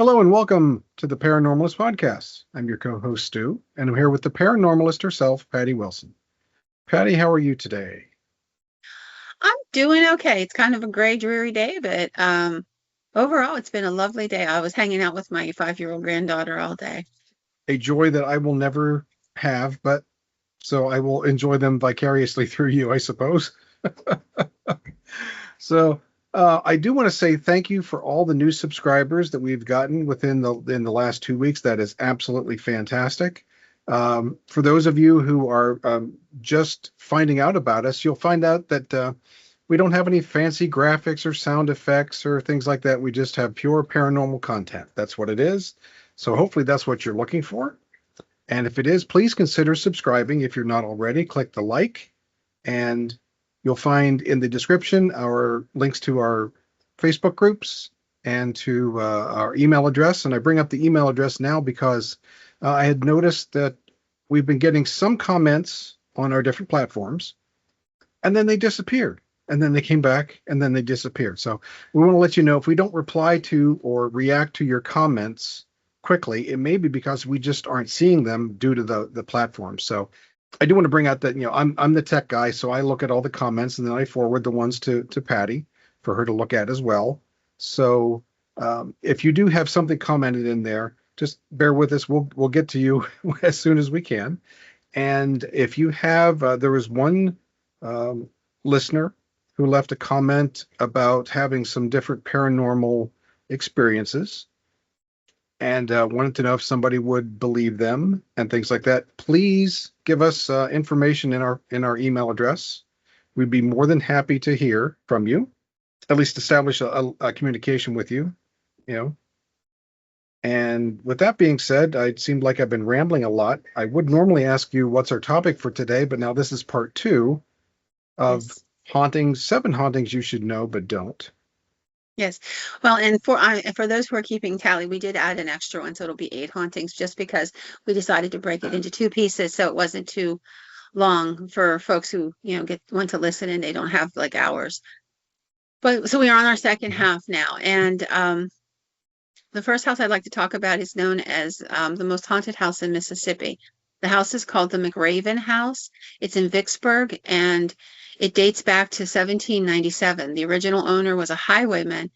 Hello and welcome to the Paranormalist Podcast. I'm your co-host Stu, and I'm here with the paranormalist herself, Patty Wilson. Patty, how are you today? I'm doing okay. It's kind of a gray, dreary day, but overall, it's been a lovely day. I was hanging out with my 5-year-old granddaughter all day. A joy that I will never have, but so I will enjoy them vicariously through you, I suppose. So I do want to say thank you for all the new subscribers that we've gotten within the last 2 weeks. That is absolutely fantastic. For those of you who are just finding out about us, you'll find out that we don't have any fancy graphics or sound effects or things like that. We just have pure paranormal content. That's what it is. So hopefully that's what you're looking for. And if it is, please consider subscribing if you're not already. Click the like, and you'll find in the description our links to our Facebook groups and to our email address. And I bring up the email address now because I had noticed that we've been getting some comments on our different platforms, and then they disappeared. And then they came back, and then they disappeared. So we want to let you know if we don't reply to or react to your comments quickly, it may be because we just aren't seeing them due to the platform. So I do want to bring out that I'm the tech guy, so I look at all the comments and then I forward the ones to Patty for her to look at as well. So if you do have something commented in there, just bear with us. We'll get to you as soon as we can. And if you have, there was one listener who left a comment about having some different paranormal experiences and wanted to know if somebody would believe them and things like that. Please give us information in our email address. We'd be more than happy to hear from you, at least establish a communication with you, you know. And with that being said, it seemed like I've been rambling a lot. I would normally ask you what's our topic for today, but now this is part two of Yes. hauntings, 7 hauntings you should know but don't. Yes. Well, and for those who are keeping tally, we did add an extra one, so it'll be 8 hauntings, just because we decided to break it into two pieces, so it wasn't too long for folks who get want to listen and they don't have like hours. But so we are on our second half now, and the first house I'd like to talk about is known as the most haunted house in Mississippi. The house is called the McRaven House. It's in Vicksburg, and it dates back to 1797. The original owner was a highwayman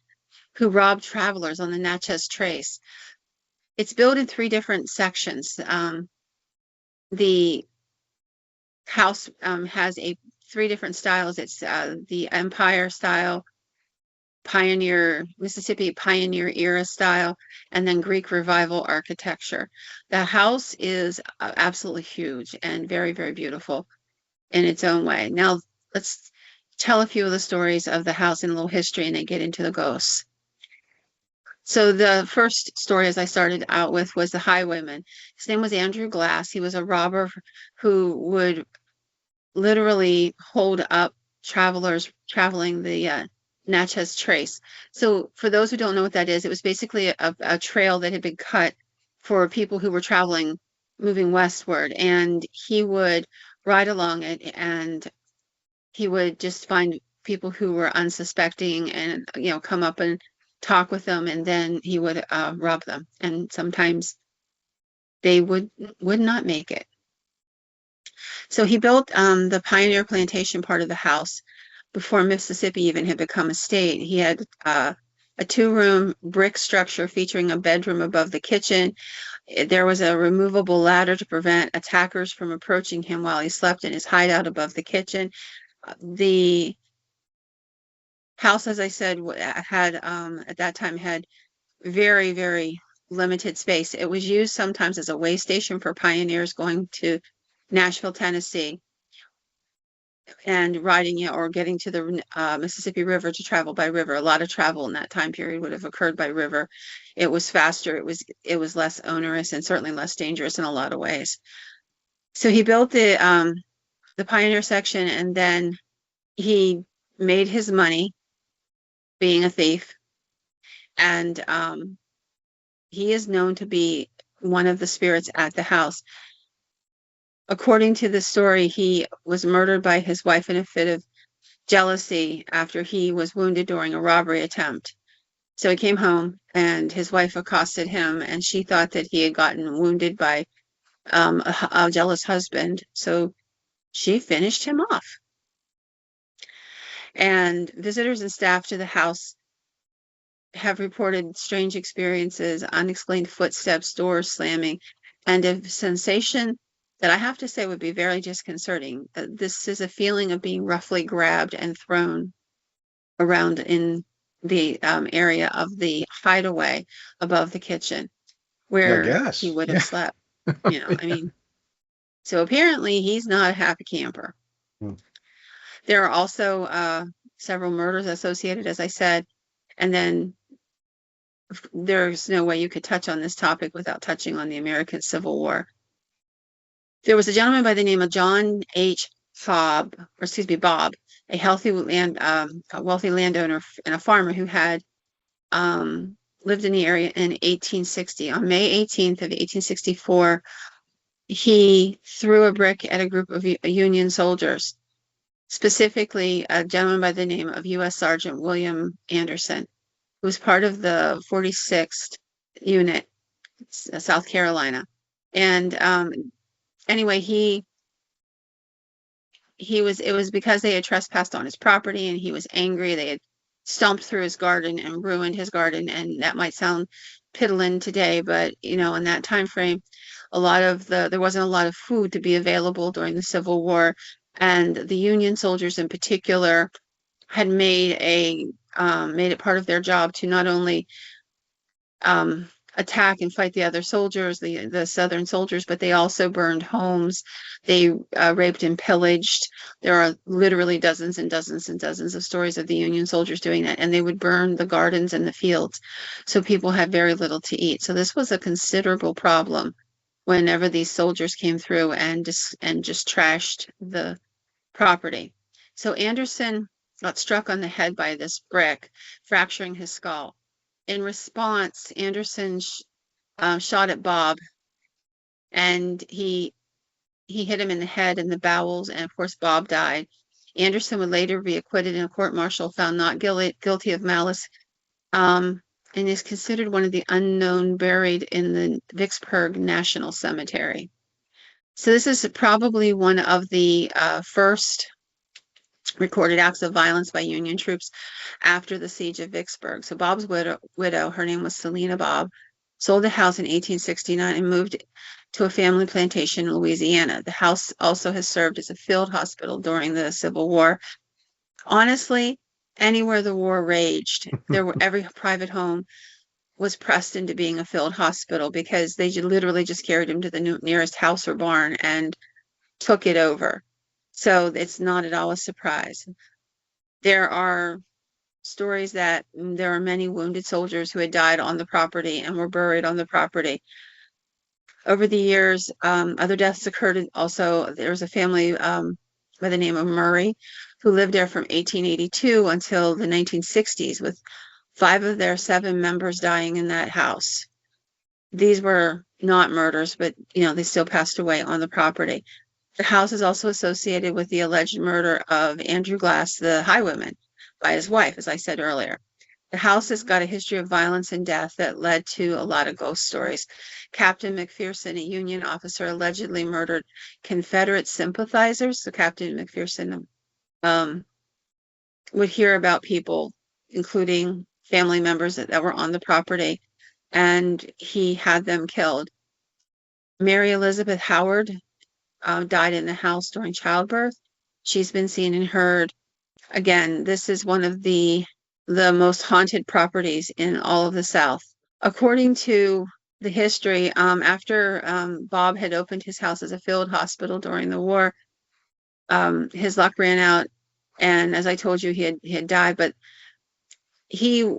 who robbed travelers on the Natchez Trace. It's built in three different sections. The house has three different styles. It's the Empire style, Mississippi pioneer era style, and then Greek revival architecture. The house is absolutely huge and very, very beautiful in its own way. Now, let's tell a few of the stories of the house and a little history and then get into the ghosts. So the first story, as I started out with, was the highwayman. His name was Andrew Glass. He was a robber who would literally hold up travelers traveling the Natchez Trace. So for those who don't know what that is, it was basically a trail that had been cut for people who were traveling, moving westward, and he would ride along it, and he would just find people who were unsuspecting and come up and talk with them, and then he would rob them, and sometimes they would not make it. So he built the Pioneer Plantation part of the house before Mississippi even had become a state. He had a 2-room brick structure featuring a bedroom above the kitchen. There was a removable ladder to prevent attackers from approaching him while he slept in his hideout above the kitchen. The house, as I said, had at that time had very, very limited space. It was used sometimes as a way station for pioneers going to Nashville, Tennessee, and riding or getting to the Mississippi River to travel by river. A lot of travel in that time period would have occurred by river. It was faster. It was less onerous and certainly less dangerous in a lot of ways. So he built the pioneer section, and then he made his money being a thief, and he is known to be one of the spirits at the house. According to the story, he was murdered by his wife in a fit of jealousy after he was wounded during a robbery attempt. So he came home and his wife accosted him, and she thought that he had gotten wounded by a jealous husband. So she finished him off. And visitors and staff to the house have reported strange experiences, unexplained footsteps, doors slamming, and a sensation that I have to say would be very disconcerting. This is a feeling of being roughly grabbed and thrown around in the area of the hideaway above the kitchen Yeah, I where he guess. would have Yeah. slept. I mean, so apparently he's not a happy camper. Hmm. There are also several murders associated, as I said, and then there's no way you could touch on this topic without touching on the American Civil War. There was a gentleman by the name of John H. Bob, a a wealthy landowner and a farmer who had lived in the area in 1860. On May 18th of 1864, he threw a brick at a group of Union soldiers, specifically a gentleman by the name of U.S. Sergeant William Anderson, who was part of the 46th Unit, South Carolina. And anyway, it was because they had trespassed on his property and he was angry. They had stomped through his garden and ruined his garden. And that might sound piddling today, but in that time frame, there wasn't a lot of food to be available during the Civil War. And the Union soldiers in particular had made it part of their job to not only attack and fight the other soldiers, the Southern soldiers, but they also burned homes. They raped and pillaged. There are literally dozens and dozens and dozens of stories of the Union soldiers doing that, and they would burn the gardens and the fields, so people had very little to eat. So this was a considerable problem whenever these soldiers came through and just trashed the property. So Anderson got struck on the head by this brick, fracturing his skull. In response, Anderson shot at Bob, and he hit him in the head and the bowels, and of course Bob died. Anderson would later be acquitted in a court-martial, found not guilty of malice, and is considered one of the unknown buried in the Vicksburg National Cemetery. So this is probably one of the first recorded acts of violence by Union troops after the siege of Vicksburg. So Bob's widow, her name was Selina Bob, sold the house in 1869 and moved to a family plantation in Louisiana. The house also has served as a field hospital during the Civil War. Honestly, anywhere the war raged, every private home was pressed into being a field hospital because they literally just carried him to the nearest house or barn and took it over. So it's not at all a surprise. There are stories that there are many wounded soldiers who had died on the property and were buried on the property. Over the years, other deaths occurred. Also, there was a family by the name of Murray who lived there from 1882 until the 1960s, with 5 of their 7 members dying in that house. These were not murders, but they still passed away on the property. The house is also associated with the alleged murder of Andrew Glass, the highwayman, by his wife, as I said earlier. The house has got a history of violence and death that led to a lot of ghost stories. Captain McPherson, a Union officer, allegedly murdered Confederate sympathizers. So Captain McPherson would hear about people, including family members that were on the property, and he had them killed. Mary Elizabeth Howard died in the house during childbirth. She's been seen and heard. Again, this is one of the most haunted properties in all of the South. According to the history, after Bob had opened his house as a field hospital during the war, his luck ran out, and as I told you, he had died. But he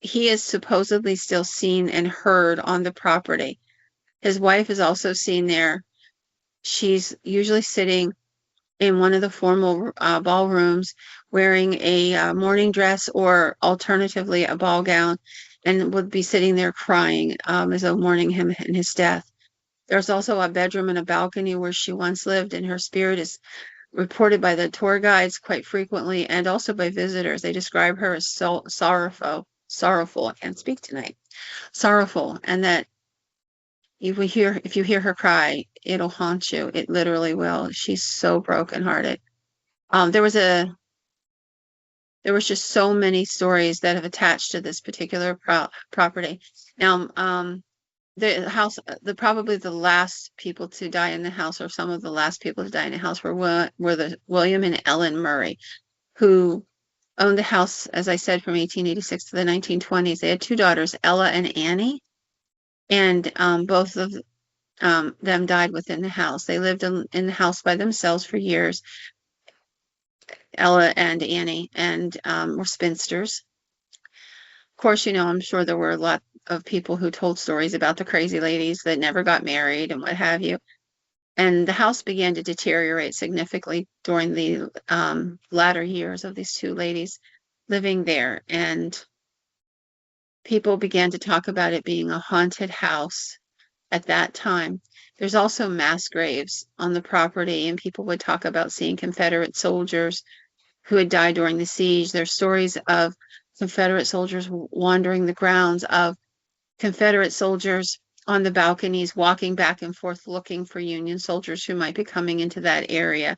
is supposedly still seen and heard on the property. His wife is also seen there. She's usually sitting in one of the formal ballrooms wearing a morning dress or alternatively a ball gown, and would be sitting there crying as though mourning him and his death. There's also a bedroom and a balcony where she once lived, and her spirit is reported by the tour guides quite frequently and also by visitors. They describe her as sorrowful. sorrowful. I can't speak tonight. Sorrowful, and that if you hear her cry, it'll haunt you. It literally will. She's so brokenhearted. There was just so many stories that have attached to this particular property. Now, the house, probably the last people to die in the house, or some of the last people to die in the house, were the William and Ellen Murray, who owned the house, as I said, from 1886 to the 1920s. They had two daughters, Ella and Annie, and both of them died within the house. They lived in the house by themselves for years, Ella and Annie, and were spinsters. Of course, I'm sure there were a lot of people who told stories about the crazy ladies that never got married and what have you. And the house began to deteriorate significantly during the latter years of these two ladies living there. And people began to talk about it being a haunted house at that time. There's also mass graves on the property, and people would talk about seeing Confederate soldiers who had died during the siege. There's stories of Confederate soldiers wandering the grounds, of Confederate soldiers on the balconies walking back and forth looking for Union soldiers who might be coming into that area.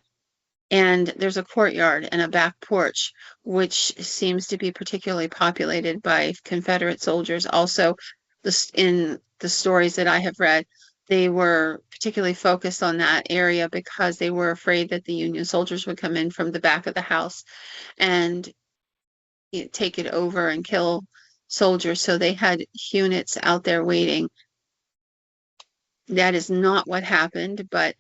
And there's a courtyard and a back porch, which seems to be particularly populated by Confederate soldiers. Also, in the stories that I have read, they were particularly focused on that area because they were afraid that the Union soldiers would come in from the back of the house and take it over and kill soldiers. So they had units out there waiting. That is not what happened, but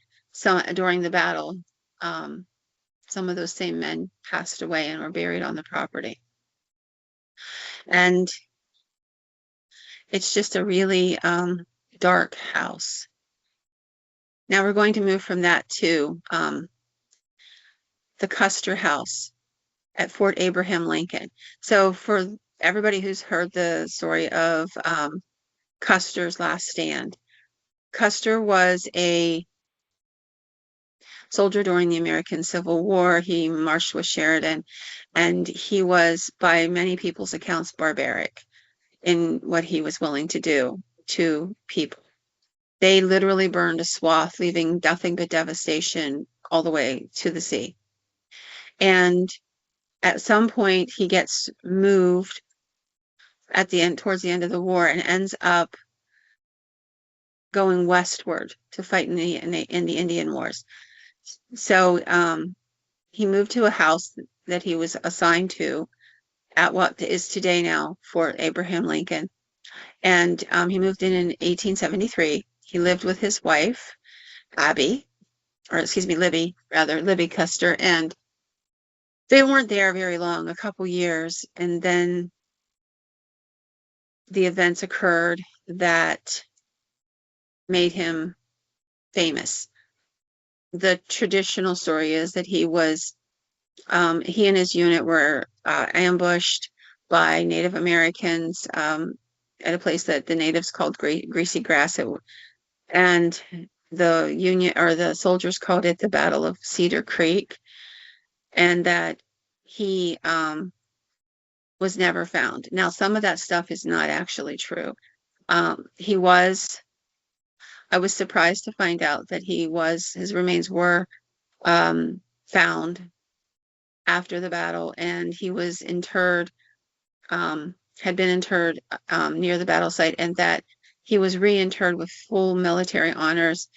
during the battle, some of those same men passed away and were buried on the property. And it's just a really dark house. Now we're going to move from that to the Custer House at Fort Abraham Lincoln. So for everybody who's heard the story of Custer's last stand, Custer was a soldier during the American Civil War. He marched with Sheridan, and he was, by many people's accounts, barbaric in what he was willing to do to people. They literally burned a swath, leaving nothing but devastation all the way to the sea. And at some point, he gets moved towards the end of the war, and ends up going westward to fight in the Indian Wars. So he moved to a house that he was assigned to at what is today now Fort Abraham Lincoln. And he moved in 1873. He lived with his wife, Libby Custer, and they weren't there very long, a couple years, and then the events occurred that made him famous. The traditional story is that he and his unit were ambushed by Native Americans at a place that the natives called Greasy Grass, and the soldiers called it the Battle of Cedar Creek, and that he was never found. Now, some of that stuff is not actually true. I was surprised to find out that his remains were found after the battle, and he was interred, had been interred near the battle site, and that he was reinterred with full military honors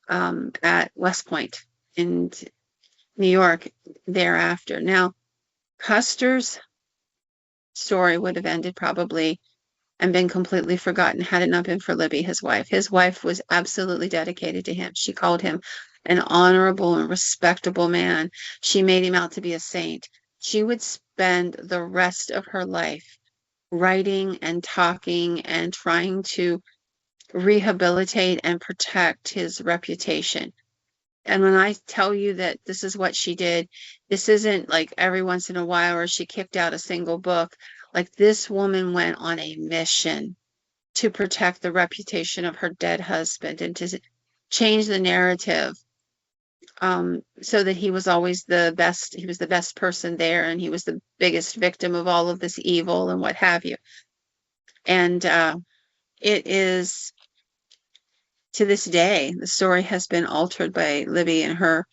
at West Point in New York thereafter. Now, Custer's story would have ended probably and been completely forgotten had it not been for Libby, his wife. His wife was absolutely dedicated to him. She called him an honorable and respectable man. She made him out to be a saint. She would spend the rest of her life writing and talking and trying to rehabilitate and protect his reputation. And when I tell you that this is what she did, this isn't like every once in a while or she kicked out a single book. Like, this woman went on a mission to protect the reputation of her dead husband and to change the narrative so that he was always the best. He was the best person there, and he was the biggest victim of all of this evil and what have you. And it is to this day, the story has been altered by Libby and her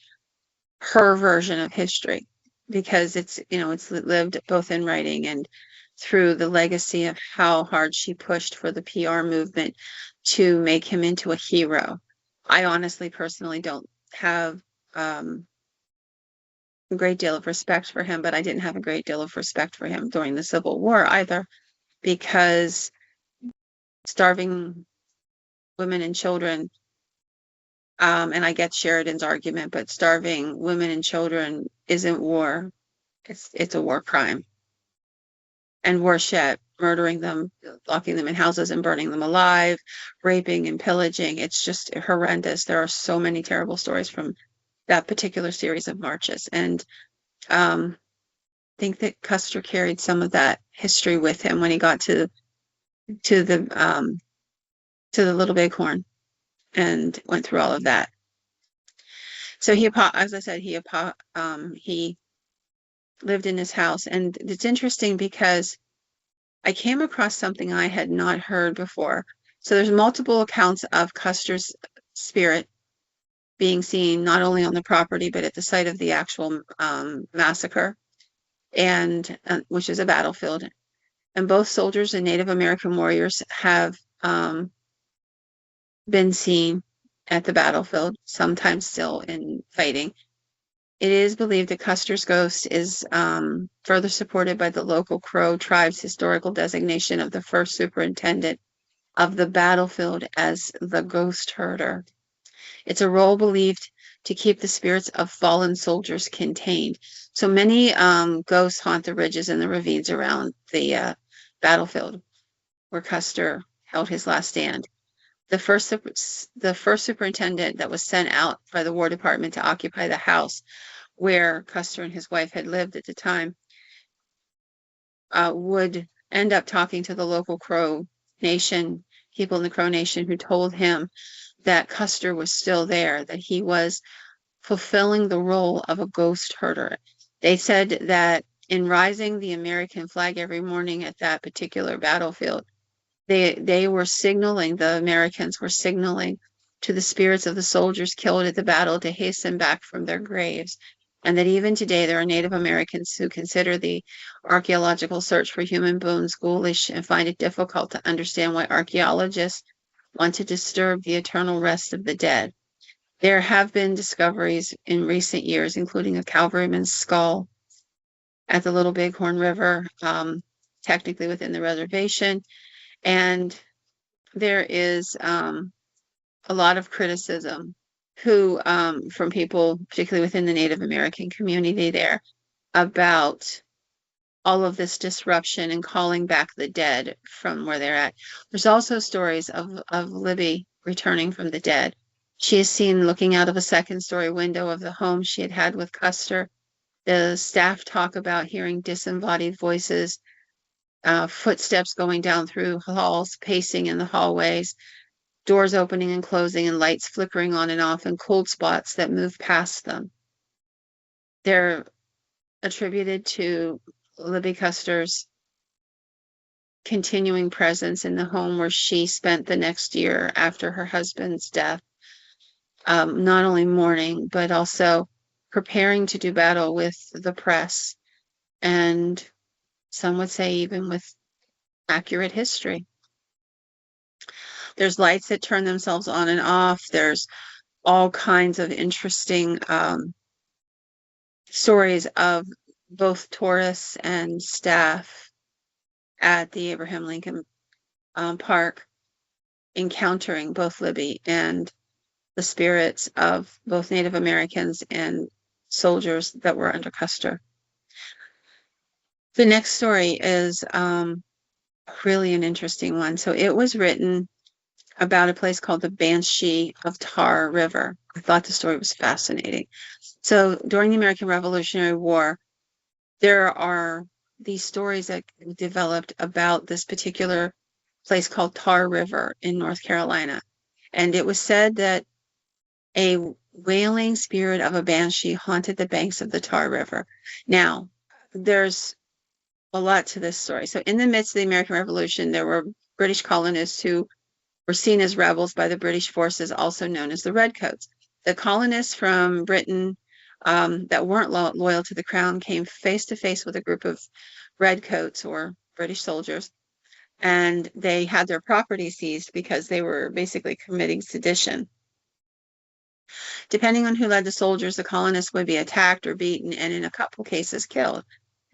version of history because it's lived both in writing and through the legacy of how hard she pushed for the PR movement to make him into a hero. I honestly, personally don't have a great deal of respect for him, but I didn't have a great deal of respect for him during the Civil War either, because starving women and children, and I get Sheridan's argument, but starving women and children isn't war. It's a war crime. And worse yet, murdering them, locking them in houses and burning them alive, raping and pillaging. It's just horrendous. There are so many terrible stories from that particular series of marches. And I think that Custer carried some of that history with him when he got to the Little Bighorn and went through all of that. So as I said, he lived in his house, and it's interesting because I came across something I had not heard before. So there's multiple accounts of Custer's spirit being seen not only on the property but at the site of the actual massacre, and which is a battlefield. And both soldiers and Native American warriors have been seen at the battlefield, sometimes still in fighting. It is believed that Custer's ghost is further supported by the local Crow tribe's historical designation of the first superintendent of the battlefield as the ghost herder. It's a role believed to keep the spirits of fallen soldiers contained. So many ghosts haunt the ridges and the ravines around the battlefield where Custer held his last stand. The first superintendent that was sent out by the War Department to occupy the house where Custer and his wife had lived at the time would end up talking to the local Crow Nation, people in the Crow Nation, who told him that Custer was still there, that he was fulfilling the role of a ghost herder. They said that in rising the American flag every morning at that particular battlefield, they were signaling, the Americans were signaling to the spirits of the soldiers killed at the battle to hasten back from their graves. And that even today there are Native Americans who consider the archaeological search for human bones ghoulish and find it difficult to understand why archaeologists want to disturb the eternal rest of the dead. There have been discoveries in recent years, including a cavalryman's skull at the Little Bighorn River, technically within the reservation. And there is a lot of criticism from people, particularly within the Native American community there, about all of this disruption and calling back the dead from where they're at. There's also stories of Libby returning from the dead. She is seen looking out of a second-story window of the home she had with Custer. The staff talk about hearing disembodied voices, footsteps going down through halls, pacing in the hallways, doors opening and closing, and lights flickering on and off, and cold spots that move past them. They're attributed to Libby Custer's continuing presence in the home where she spent the next year after her husband's death, not only mourning, but also preparing to do battle with the press, and some would say even with accurate history. There's lights that turn themselves on and off. There's all kinds of interesting stories of both tourists and staff at the Abraham Lincoln Park encountering both Libby and the spirits of both Native Americans and soldiers that were under Custer. The next story is really an interesting one. So it was written about a place called the Banshee of Tar River. I thought the story was fascinating. So during the American Revolutionary War, there are these stories that developed about this particular place called Tar River in North Carolina. And it was said that a wailing spirit of a banshee haunted the banks of the Tar River. Now, there's a lot to this story. So, in the midst of the American Revolution, there were British colonists who were seen as rebels by the British forces, also known as the Redcoats. The colonists from Britain that weren't loyal to the crown came face to face with a group of Redcoats or British soldiers, and they had their property seized because they were basically committing sedition. Depending on who led the soldiers, the colonists would be attacked or beaten, and in a couple cases killed.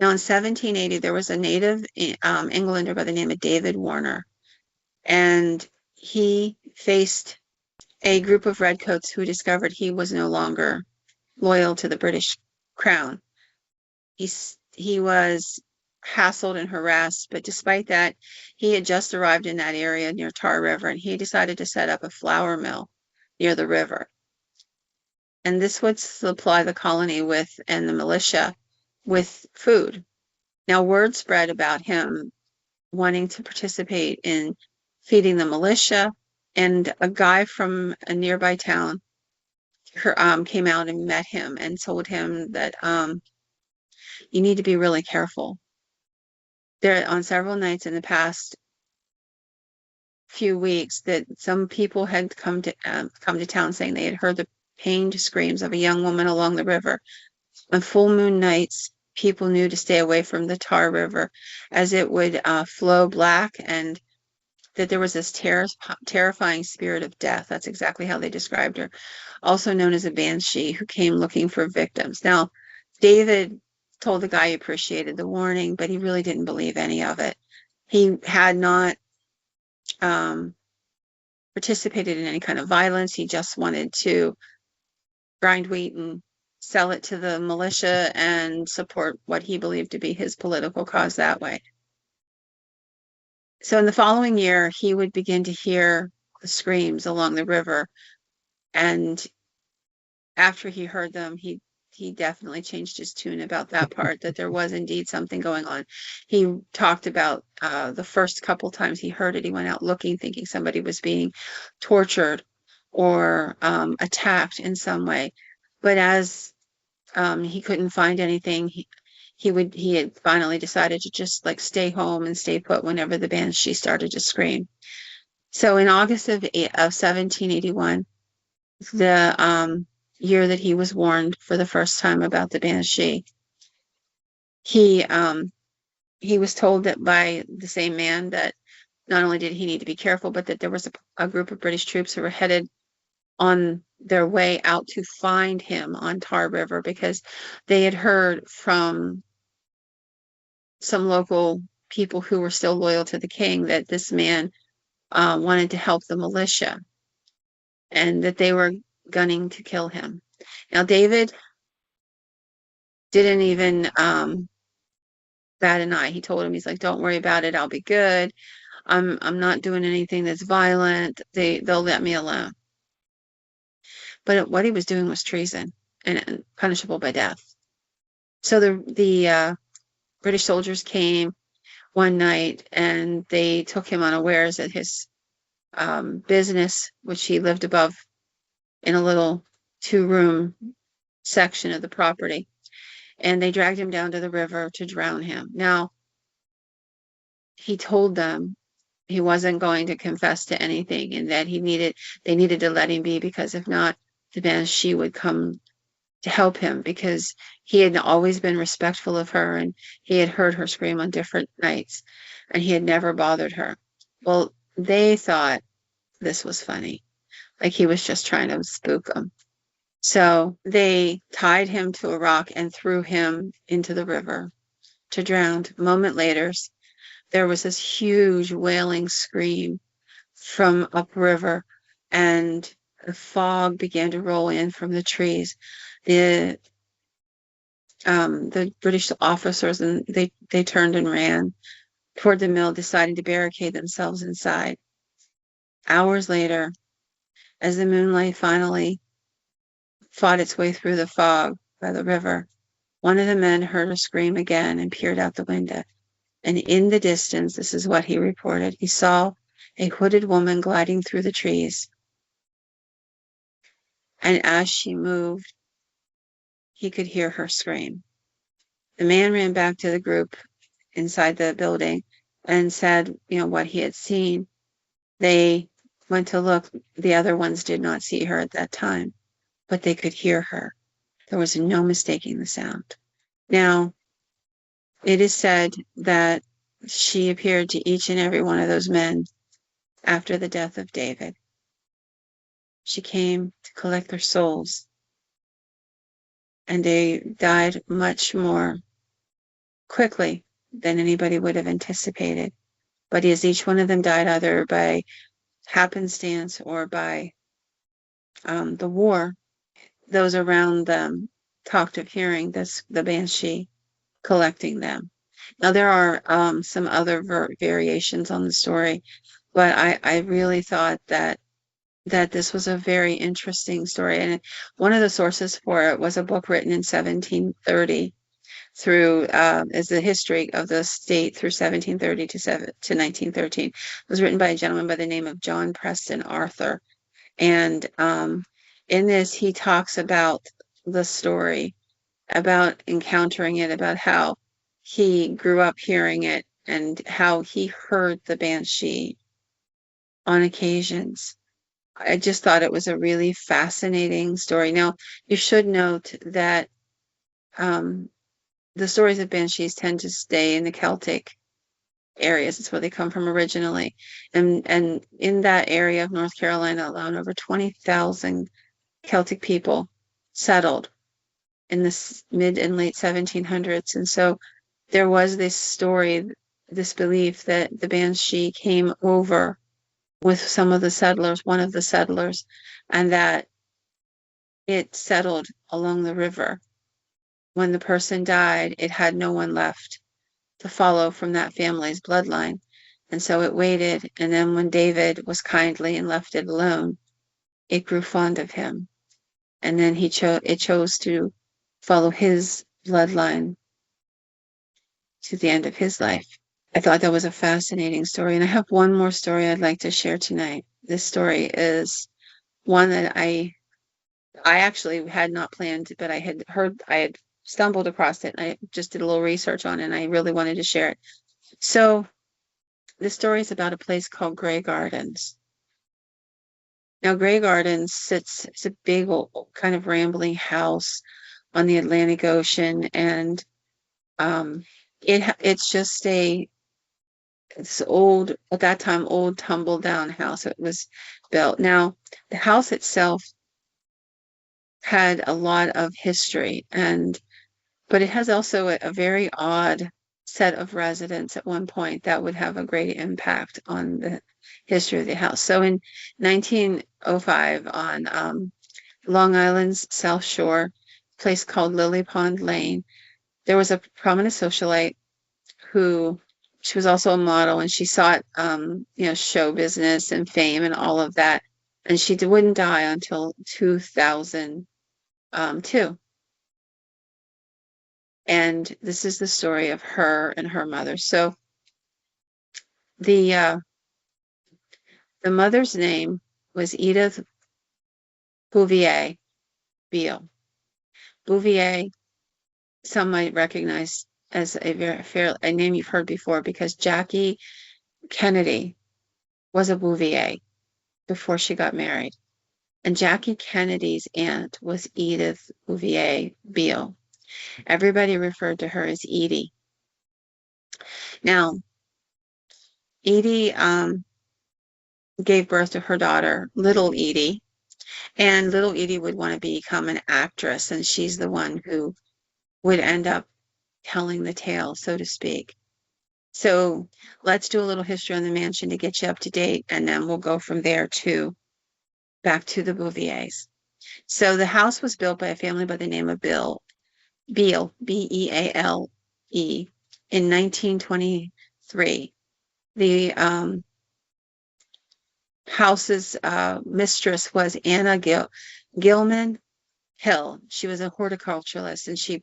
Now, in 1780, there was a native Englander by the name of David Warner, and he faced a group of redcoats who discovered he was no longer loyal to the British crown. He was hassled and harassed, but despite that, he had just arrived in that area near Tar River, and he decided to set up a flour mill near the river. And this would supply the colony with, and the militia, with food. Now, word spread about him wanting to participate in feeding the militia, and a guy from a nearby town came out and met him and told him that you need to be really careful. There, on several nights in the past few weeks, that some people had come to town saying they had heard the pained screams of a young woman along the river. On full moon nights, people knew to stay away from the Tar River, as it would flow black, and that there was this terrifying spirit of death. That's exactly how they described her, also known as a banshee, who came looking for victims. Now, David told the guy he appreciated the warning, but he really didn't believe any of it. He had not participated in any kind of violence. He just wanted to grind wheat and sell it to the militia and support what he believed to be his political cause that way. So in the following year, he would begin to hear the screams along the river, and after he heard them, he definitely changed his tune about that part, that there was indeed something going on. He talked about the first couple times he heard it, he went out looking, thinking somebody was being tortured or attacked in some way. But as he couldn't find anything, he had finally decided to just like stay home and stay put whenever the banshee started to scream. So in August of 1781, the year that he was warned for the first time about the banshee, he was told that by the same man that not only did he need to be careful, but that there was a group of British troops who were headed on their way out to find him on Tar River, because they had heard from some local people who were still loyal to the king that this man wanted to help the militia, and that they were gunning to kill him. Now, David didn't even bat an eye. He told him, he's like, don't worry about it. I'll be good. I'm not doing anything that's violent. They'll let me alone. But what he was doing was treason and punishable by death. So the British soldiers came one night and they took him unawares at his business, which he lived above in a little 2-room section of the property, and they dragged him down to the river to drown him. Now, he told them he wasn't going to confess to anything, and that they needed to let him be, because if not, the banshee would come to help him, because he had always been respectful of her, and he had heard her scream on different nights, and he had never bothered her. Well, they thought this was funny, like he was just trying to spook them. So they tied him to a rock and threw him into the river to drown. A moment later, there was this huge wailing scream from upriver, and the fog began to roll in from the trees. The British officers, and they turned and ran toward the mill, deciding to barricade themselves inside. Hours later, as the moonlight finally fought its way through the fog by the river, one of the men heard her scream again and peered out the window. And in the distance, this is what he reported, he saw a hooded woman gliding through the trees. And as she moved, he could hear her scream. The man ran back to the group inside the building and said, what he had seen. They went to look. The other ones did not see her at that time, but they could hear her. There was no mistaking the sound. Now, it is said that she appeared to each and every one of those men after the death of David. She came to collect their souls, and they died much more quickly than anybody would have anticipated. But as each one of them died either by happenstance or by the war, those around them talked of hearing the banshee collecting them. Now there are some other variations on the story, but I really thought that this was a very interesting story. And one of the sources for it was a book written in 1730 through is the history of the state through 1730 to 1913. It was written by a gentleman by the name of John Preston Arthur. And in this, he talks about the story, about encountering it, about how he grew up hearing it, and how he heard the banshee on occasions. I just thought it was a really fascinating story. Now, you should note that the stories of banshees tend to stay in the Celtic areas. It's where they come from originally. And in that area of North Carolina alone, over 20,000 Celtic people settled in the mid and late 1700s. And so there was this story, this belief that the banshee came over with some of the settlers, one of the settlers, and that it settled along the river. When the person died, it had no one left to follow from that family's bloodline. And so it waited. And then when David was kindly and left it alone, it grew fond of him. And then it chose to follow his bloodline to the end of his life. I thought that was a fascinating story. And I have one more story I'd like to share tonight. This story is one that I actually had not planned, but I had stumbled across it, and I just did a little research on it, and I really wanted to share it. So the story is about a place called Grey Gardens. Now, Grey Gardens it's a big old kind of rambling house on the Atlantic Ocean, and it's just it's old, at that time, old tumble down house. It was built. Now, the house itself had a lot of history, but it has also a very odd set of residents at one point that would have a great impact on the history of the house. So in 1905, on Long Island's South Shore, a place called Lily Pond Lane, there was a prominent socialite who, she was also a model, and she sought show business and fame and all of that. And she wouldn't die until 2002. And this is the story of her and her mother. So the mother's name was Edith Bouvier Beale. Bouvier, some might recognize as a name you've heard before, because Jackie Kennedy was a Bouvier before she got married. And Jackie Kennedy's aunt was Edith Bouvier Beale. Everybody referred to her as Edie. Now, Edie gave birth to her daughter, Little Edie, and Little Edie would want to become an actress, and she's the one who would end up telling the tale, so to speak. So let's do a little history on the mansion to get you up to date, and then we'll go from there back to the Bouviers. So the house was built by a family by the name of Beale, Beale, in 1923. The house's mistress was Anna Gilman Hill. She was a horticulturalist, and she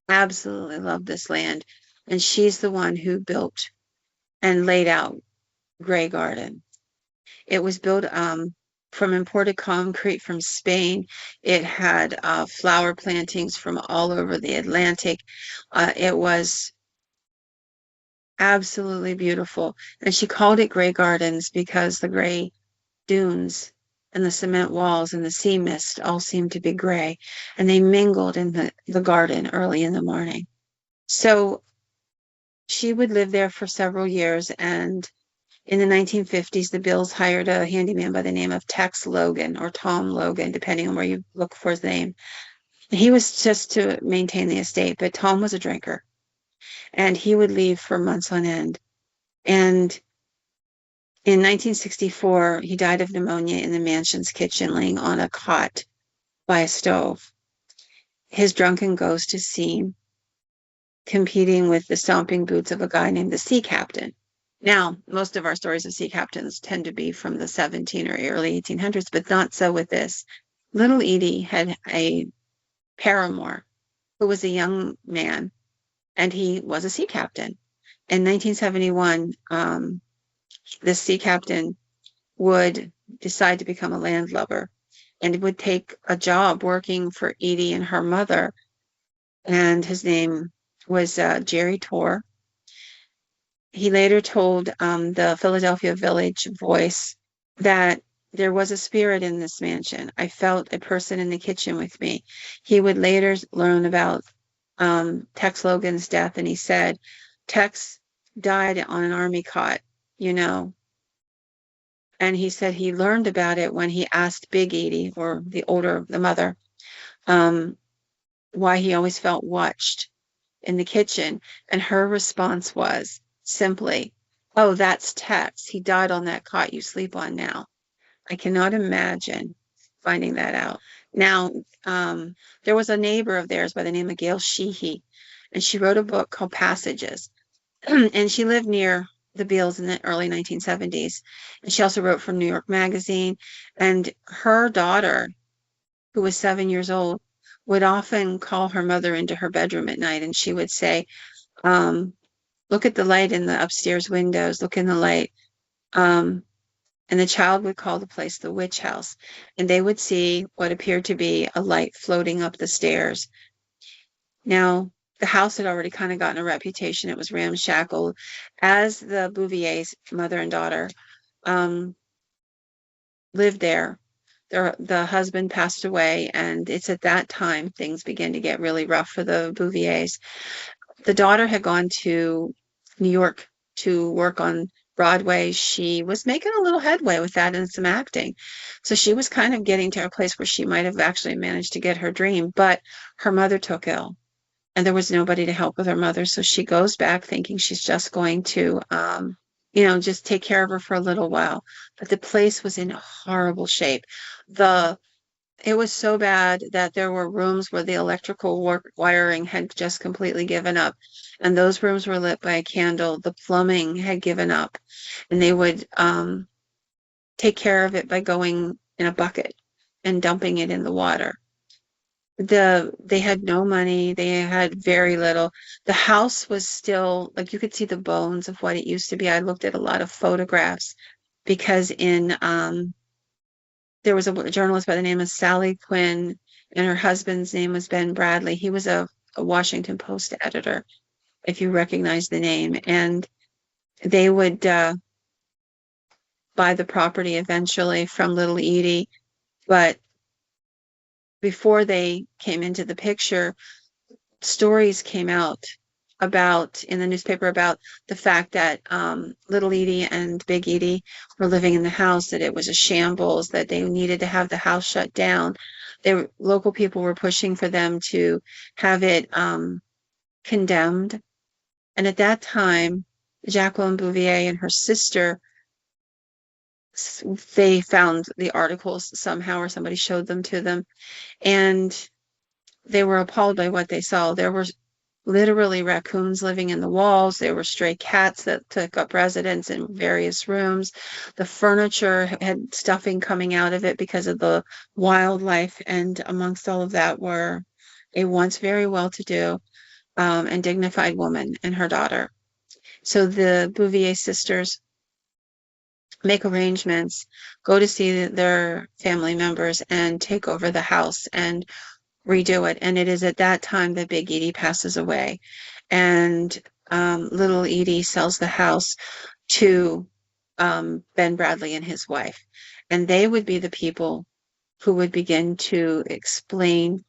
absolutely loved this land. And she's the one who built and laid out Grey Garden. It was built from imported concrete from Spain. It had flower plantings from all over the Atlantic. It was absolutely beautiful. And she called it Gray Gardens because the gray dunes and the cement walls and the sea mist all seemed to be gray, and they mingled in the garden early in the morning. So she would live there for several years, and in the 1950s, the Bills hired a handyman by the name of Tex Logan or Tom Logan, depending on where you look for his name. He was just to maintain the estate, but Tom was a drinker, and he would leave for months on end. And in 1964, he died of pneumonia in the mansion's kitchen, laying on a cot by a stove. His drunken ghost is seen competing with the stomping boots of a guy named the Sea Captain. Now, most of our stories of sea captains tend to be from the 17 or early 1800s, but not so with this. Little Edie had a paramour who was a young man, and he was a sea captain. In 1971, this sea captain would decide to become a landlubber and would take a job working for Edie and her mother, and his name was Jerry Torr. He later told the Philadelphia Village Voice that there was a spirit in this mansion. I felt a person in the kitchen with me. He would later learn about Tex Logan's death, and he said, Tex died on an army cot, you know. And he said he learned about it when he asked Big Edie, or the mother, why he always felt watched in the kitchen. And her response was simply, oh, that's Tex. He died on that cot you sleep on now. I cannot imagine finding that out. Now, there was a neighbor of theirs by the name of Gail Sheehy, and she wrote a book called Passages. And she lived near the Beals in the early 1970s. And she also wrote for New York Magazine. And her daughter, who was 7 years old, would often call her mother into her bedroom at night, and she would say, look at the light in the upstairs windows, look in the light. And the child would call the place the witch house, and they would see what appeared to be a light floating up the stairs. Now, the house had already kind of gotten a reputation. It was ramshackle. As the Bouviers, mother and daughter, lived there, the husband passed away, and it's at that time things began to get really rough for the Bouviers. The daughter had gone to New York to work on Broadway. She was making a little headway with that and some acting. So she was kind of getting to a place where she might have actually managed to get her dream, but her mother took ill, and there was nobody to help with her mother. So she goes back thinking she's just going to, just take care of her for a little while. But the place was in horrible shape. It was so bad that there were rooms where the electrical wiring had just completely given up, and those rooms were lit by a candle. The plumbing had given up, and they would take care of it by going in a bucket and dumping it in the water. They had no money. They had very little. The house was still, like, you could see the bones of what it used to be. I looked at a lot of photographs because there was a journalist by the name of Sally Quinn, and her husband's name was Ben Bradley. He was a Washington Post editor, if you recognize the name. And they would buy the property eventually from little Edie. But before they came into the picture, stories came out in the newspaper about the fact that little Edie and Big Edie were living in the house, that it was a shambles, that they needed to have the house shut down. Local people were pushing for them to have it condemned. And at that time, Jacqueline Bouvier and her sister, they found the articles somehow, or somebody showed them to them, and they were appalled by what they saw. There were literally raccoons living in the walls. There were stray cats that took up residence in various rooms. The furniture had stuffing coming out of it because of the wildlife. And amongst all of that were a once very well-to-do and dignified woman and her daughter. So the Bouvier sisters make arrangements, go to see their family members, and take over the house and redo it. And it is at that time that Big Edie passes away. And little Edie sells the house to Ben Bradley and his wife. And they would be the people who would begin to explain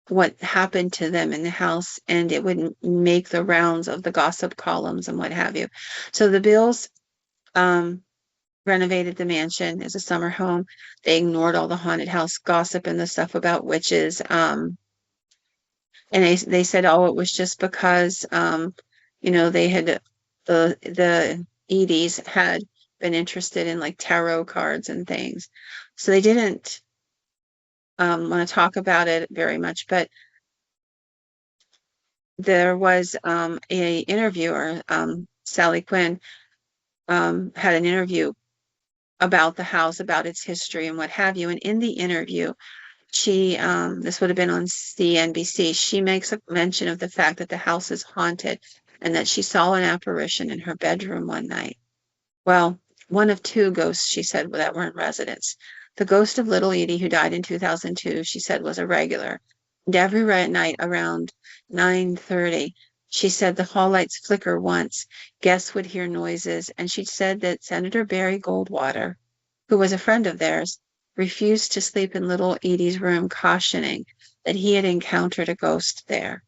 what happened to them in the house, and it would make the rounds of the gossip columns and what have you. So the Bills um, renovated the mansion as a summer home. They ignored all the haunted house gossip and the stuff about witches. And they said, oh, it was just because, they had the Edie's had been interested in like tarot cards and things. So they didn't want to talk about it very much, but there was a interviewer, Sally Quinn, had an interview about the house, about its history and what have you. And in the interview, she, this would have been on CNBC, she makes a mention of the fact that the house is haunted and that she saw an apparition in her bedroom one night. Well, one of two ghosts, she said, that were in residence. The ghost of little Edie, who died in 2002, she said was a regular. And every night around 9:30, she said the hall lights flicker once, guests would hear noises, and she said that Senator Barry Goldwater, who was a friend of theirs, refused to sleep in little Edie's room, cautioning that he had encountered a ghost there.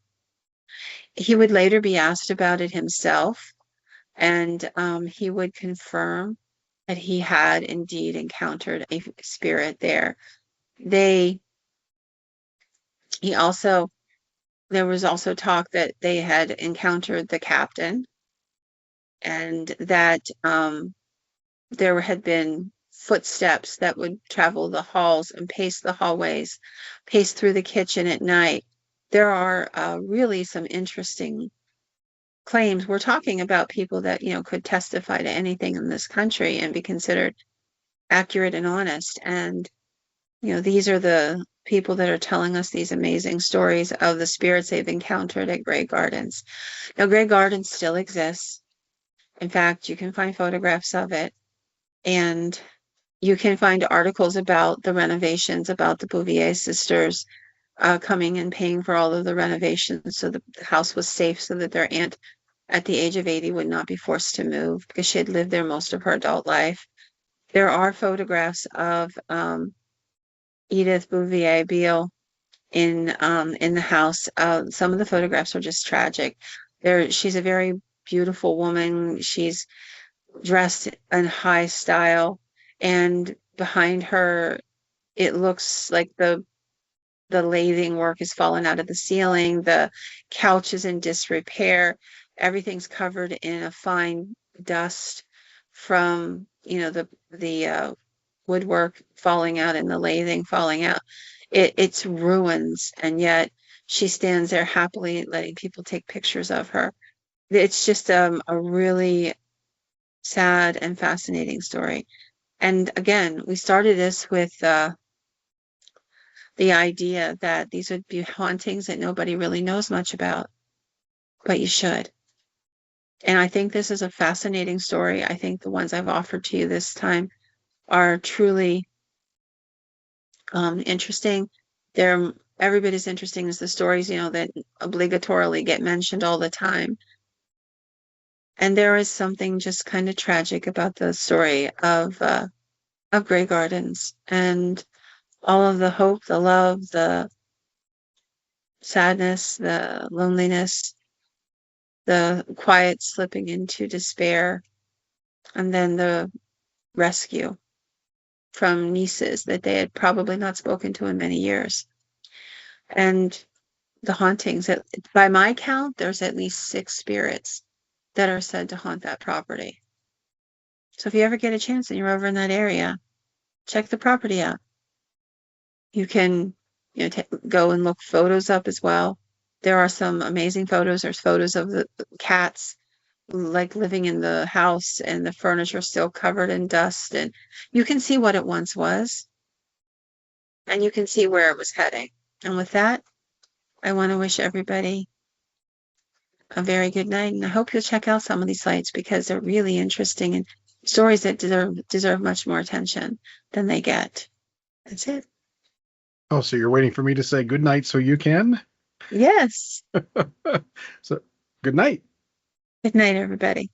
He would later be asked about it himself, and he would confirm that he had indeed encountered a spirit there. They, he also, there was also talk that they had encountered the captain, and that there had been footsteps that would travel the halls and pace the hallways, pace through the kitchen at night. There are really some interesting claims. We're talking about people that, could testify to anything in this country and be considered accurate and honest. And, these are the people that are telling us these amazing stories of the spirits they've encountered at Grey Gardens. Now, Grey Gardens still exists. In fact, you can find photographs of it, and you can find articles about the renovations, about the Bouvier sisters coming and paying for all of the renovations so the house was safe, so that their aunt at the age of 80 would not be forced to move because she had lived there most of her adult life. There are photographs of Edith Bouvier Beale in the house. Some of the photographs are just tragic. She's a very beautiful woman. She's dressed in high style, and behind her, it looks like the lathing work has fallen out of the ceiling. The couch is in disrepair. Everything's covered in a fine dust from, the woodwork falling out and the lathing falling out. It's ruins, and yet she stands there happily letting people take pictures of her. It's just a really sad and fascinating story. And again, we started this with the idea that these would be hauntings that nobody really knows much about, but you should. And I think this is a fascinating story. I think the ones I've offered to you this time are truly interesting. They're every bit as interesting as the stories, that obligatorily get mentioned all the time. And there is something just kind of tragic about the story of Grey Gardens, and all of the hope, the love, the sadness, the loneliness, the quiet slipping into despair, and then the rescue from nieces that they had probably not spoken to in many years. And the hauntings, by my count, there's at least 6 spirits that are said to haunt that property. So if you ever get a chance and you're over in that area, check the property out. You can, go and look photos up as well. There are some amazing photos. There's photos of the cats like living in the house, and the furniture still covered in dust, and you can see what it once was, and you can see where it was heading. And with that, I want to wish everybody a very good night, and I hope you'll check out some of these sites because they're really interesting, and stories that deserve much more attention than they get. That's it. Oh, so you're waiting for me to say good night so you can? Yes. So good night. Good night, everybody.